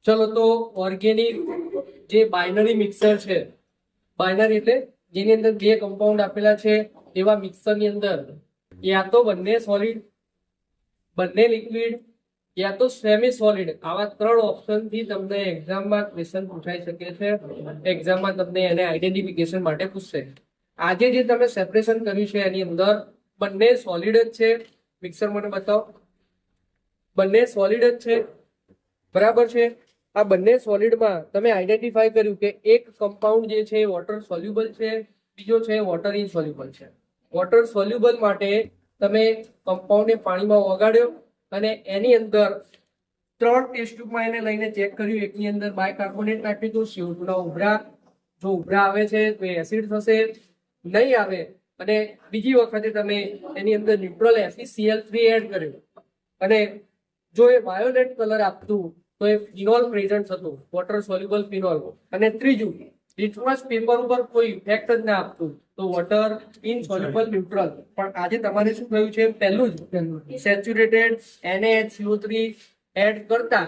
ચલો તો ઓર્ગેનિક જે બાઇનરી મિક્સર છે, બાઇનરી એટલે જેની અંદર બે કમ્પાઉન્ડ આપેલા છે એવા મિક્સરની અંદર યા તો બંને સોલિડ, બંને લિક્વિડ યા તો સેમી સોલિડ, આવા ત્રણ ઓપ્શન થી તમને એક્ઝામમાં ક્વેશ્ચન પૂછાઈ શકે છે. એક્ઝામમાં તમને એને આઈડેન્ટિફિકેશન માટે પૂછશે. આજે જે તમે સેપરેશન કર્યું છે એની અંદર બંને સોલિડ જ છે. મિક્સર મને બતાવો. બંને સોલિડ જ છે, બરાબર છે. આ બંને સોલિડમાં તમે આઈડેન્ટિફાઈ કર્યું કે એક કમ્પાઉન્ડ જે છે વોટર સોલ્યુબલ છે, બીજો છે વોટર ઇનસોલ્યુબલ છે. વોટર સોલ્યુબલ માટે તમે કમ્પાઉન્ડને પાણીમાં ઓગાળ્યો અને એની અંદર ત્રણ ટેસ્ટ ટ્યુબમાં એને લઈને ચેક કર્યું. એકની અંદર બાયકાર્બોનેટ નાખ્યું હતું, CO2 ના ઉભરા, જો ઉભરા આવે છે તો એસિડ થશે, નહીં આવે અને બીજી વખતે તમે એની અંદર ન્યુટ્રલ FeCl3 એડ કર્યું અને જો એ વાયોલેટ કલર આપતું તો એ ફિનોલ પ્રેઝન્ટ હતું, વોટર સોલ્યુબલ ફિનોલ. અને ત્રીજું, લિટમસ પેપર ઉપર કોઈ ઇફેક્ટ જ ના આપતું તો વોટર ઇનસોલ્યુબલ ન્યુટ્રલ. પણ આજે તમારે શું થયું છે, પહેલું જ સેચ્યુરેટેડ NaHCO3 એડ કરતા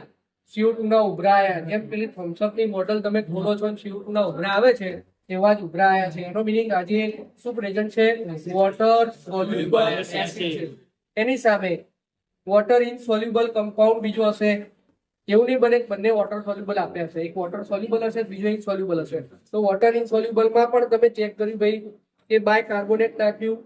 CO2 ના ઉભરા આવ્યા. જેમ પેલી થમ્સઅપ ની બોટલ તમે ખોલો છો CO2 ના ઉભરા આવે છે એવા જ ઉભરા આવ્યા છે. એનો મિનિંગ આજે શું પ્રેઝન્ટ છે, વોટર સોલ્યુબલ એસિડ. એની સામે વોટર ઇનસોલ્યુબલ કમ્પાઉન્ડ બીજો હશે. એવું નહીં બને બંને વોટર સોલ્યુબલ આપ્યા છે, એક વોટર સોલ્યુબલ હશે બીજો ઇનસોલ્યુબલ હશે. તો વોટર ઇનસોલ્યુબલમાં પણ તમે ચેક કર્યું ભાઈ કે બાયકાર્બોનેટ નાખ્યું,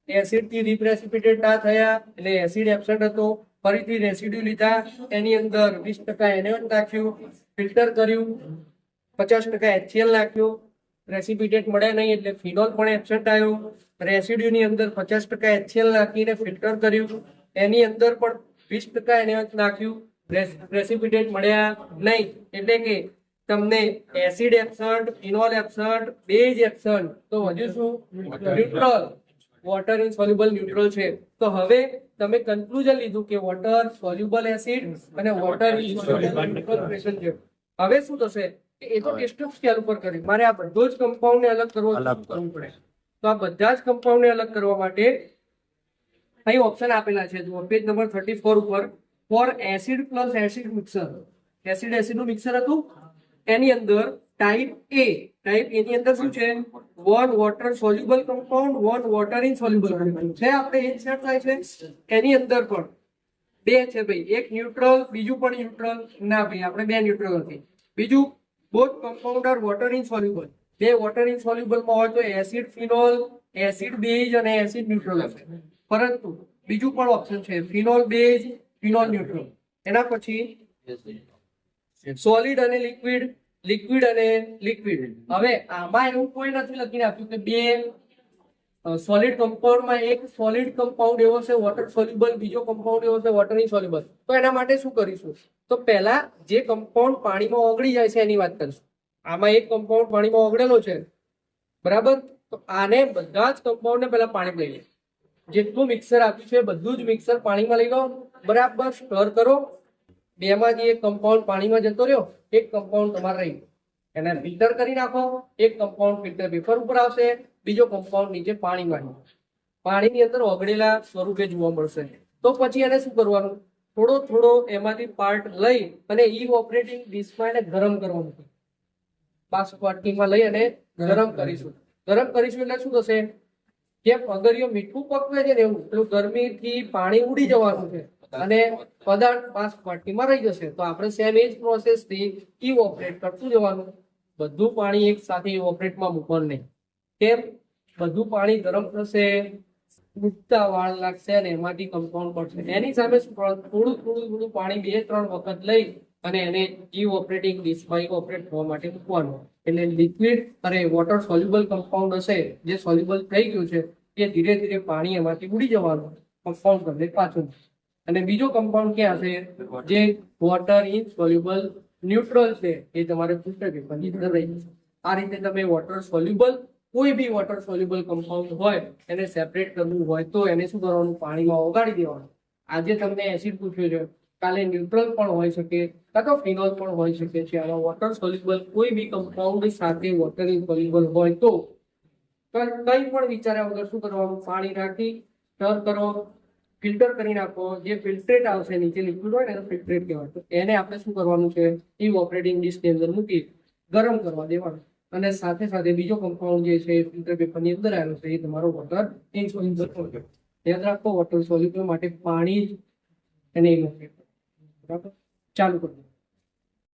એસિડ થી રિપ્રેસિપિટેટ ના થયા એટલે એસિડ એબ્સન્ટ હતો. ફરીથી રેસિડ્યુ લીધા, એની અંદર 20% NaOH નાખ્યું, ફિલ્ટર કર્યું, 50% HCl નાખ્યું, પ્રેસિપિટેટ મળે નહીં એટલે ફિનોલ પણ એબ્સન્ટ આવ્યો. રેસિડ્યુ ની અંદર 50% HCl નાખીને ફિલ્ટર કર્યું, એની અંદર પણ 20% NaOH નાખ્યું, પ્રેસિપિટેટ મળ્યા નહીં એટલે કે તમને acid absent, phenol absent, base absent, તો હજુ શું, ન્યુટ્રલ, વોટર ઇનસોલ્યુબલ ન્યુટ્રલ છે. તો હવે તમે કન્ક્લુઝન લીધું કે વોટર સોલ્યુબલ એસિડ અને વોટર ઇનસોલ્યુબલ ન્યુટ્રલ પ્રેશર છે. હવે શું થશે, એ તો ટેસ્ટ ટ્યુબ સ્કેલ ઉપર કરી મારે આ બધો જ કમ્પાઉન્ડને અલગ કરવું પડે. તો આ બધા જ કમ્પાઉન્ડને અલગ કરવા માટે અહીં ઓપ્શન આપેલા છે, જુઓ પેજ નંબર 34 ઉપર. For acid plus acid mixture, acid acid નું મિક્સર હતું. એની અંદર ટાઈપ એ, ટાઈપ એ ની અંદર શું છે, one water soluble compound, one water ઇનસોલ્યુબલ compound છે. આપણે એ સેટ થાય છે. એની અંદર પણ બે છે ભાઈ, એક ન્યુટ્રલ બીજું પણ ન્યુટ્રલ. ના ભાઈ આપણે બે ન્યુટ્રલ નથી. બીજું both compound are water insoluble, બે વોટર ઇનસોલ્યુબલ માં હોય તો એસિડ ફિનોલ, એસિડ બેઝ અને એસિડ ન્યુટ્રલ હશે. પરંતુ બીજું પણ ઓપ્શન છે, ફિનોલ બેઝ, ફિનોલ ન્યુટ્રલ. એના પછી સોલિડ અને લિક્વિડ, લિક્વિડ અને લિક્વિડ. હવે આમાં એવું કોઈ નથી લખીને આપ્યું કે બે સોલિડ કમ્પાઉન્ડમાં એક સોલિડ કમ્પાઉન્ડ એવો છે વોટર સોલ્યુબલ, બીજો કમ્પાઉન્ડ એવો છે વોટર ઇનસોલ્યુબલ. તો એના માટે શું કરીશું, તો પહેલા જે કમ્પાઉન્ડ પાણીમાં ઓગળી જાય છે એની વાત કરીશું. આમાં એક કમ્પાઉન્ડ પાણીમાં ઓગળેલો છે, બરાબર. તો આને બધા જ કમ્પાઉન્ડને પહેલા પાણી લઈ લે. જેટલું મિક્સર આપ્યું છે બધું જ મિક્સર પાણીમાં લઈ લો, બરાબર સ્ટર કરો. બેમાંથી એક કમ્પાઉન્ડ પાણીમાં જતો રહ્યો, એક કમ્પાઉન્ડ તમારે રહી ગયો, એને ફિલ્ટર કરી નાખો. એક કમ્પાઉન્ડ ફિલ્ટર પેપર ઉપર આવશે, બીજો કમ્પાઉન્ડ નીચે પાણીમાં, પાણીની અંદર ઓગળેલા સ્વરૂપે જોવા મળશે. તો પછી એને શું કરવાનું, થોડો થોડો એમાંથી પાર્ટ લઈ અને ઇવોપરેટિંગ ડિશમાં એને ગરમ કરવાનું. બાષ્પ વાટકીમાં લઈ અને ગરમ કરીશું. ગરમ કરીશું એટલે શું થશે, જેમ અગરિયો મીઠું પકવે છે ને એવું પેલું ગરમીથી પાણી ઉડી જવાનું છે અને પદાર્થ બાષ્પ વાટકીમાં રહી જશે. તો આપણે સેમ એ જ પ્રોસેસથી ઇવોપરેટ કરતું જવાનું. બધું પાણી એક સાથે ઇવોપરેટમાં મૂકવાનું નહીં. કેમ, બધું પાણી ગરમ થશે, ઉડતા વાળ લાગશે અને એમાંથી કમ્પાઉન્ડ પડશે. એની સામે થોડું થોડું પાણી 2-3 વખત લઈ અને એને ઇવોપરેટિંગ ડિશમાં ઇવોપરેટ થવા માટે મૂકવાનું. એટલે લિક્વિડ અને વોટર સોલ્યુબલ કમ્પાઉન્ડ હશે જે સોલ્યુબલ થઈ ગયું છે એ ધીરે ધીરે પાણી એમાંથી ઉડી જવાનું, કમ્પાઉન્ડ કરને પાછું. અને બીજો કમ્પાઉન્ડ ક્યાં છે, જે વોટર ઇનસોલ્યુબલ ન્યુટ્રલ છે એ તમારે ફિલ્ટર પેપરની અંદર રહી જશે. આ રીતે તમે વોટર સોલ્યુબલ, કોઈ બી વોટર સોલ્યુબલ કમ્પાઉન્ડ હોય એને સેપરેટ કરવું હોય તો એને શું કરવાનું, પાણીમાં ઓગાળી દેવાનું. આજે તમને એસિડ પૂછ્યો છે, કાલે ન્યુટ્રલ પણ હોઈ શકે, કાં તો ફિનોલ પણ હોઈ શકે છે. આમાં વોટર સોલ્યુબલ કોઈ બી કમ્પાઉન્ડ સાથે વોટર ઇનસોલ્યુબલ હોય તો કંઈ પણ વિચાર્યા વગર શું કરવાનું, પાણી નાખી સ્ટર કરો, ફિલ્ટર કરી નાખો. જે ફિલ્ટ્રેટ આવશે નીચે લિક્વિડ હોય ને ફિલ્ટ્રેટ કહેવાય. તો એને આપણે શું કરવાનું છે, ઇવોપરેટિંગ ડિશની અંદર મૂકી ગરમ કરવા દેવાનું. અને સાથે સાથે બીજો કમ્પાઉન્ડ જે છે ફિલ્ટર પેપરની અંદર આવ્યો છે એ તમારો વોટર ઇન્સોલ્યુબલ. યાદ રાખો વોટર સોલ્યુબલ માટે પાણી જ એને ઇવોપરેટ. બરાબર, ચાલુ કરો.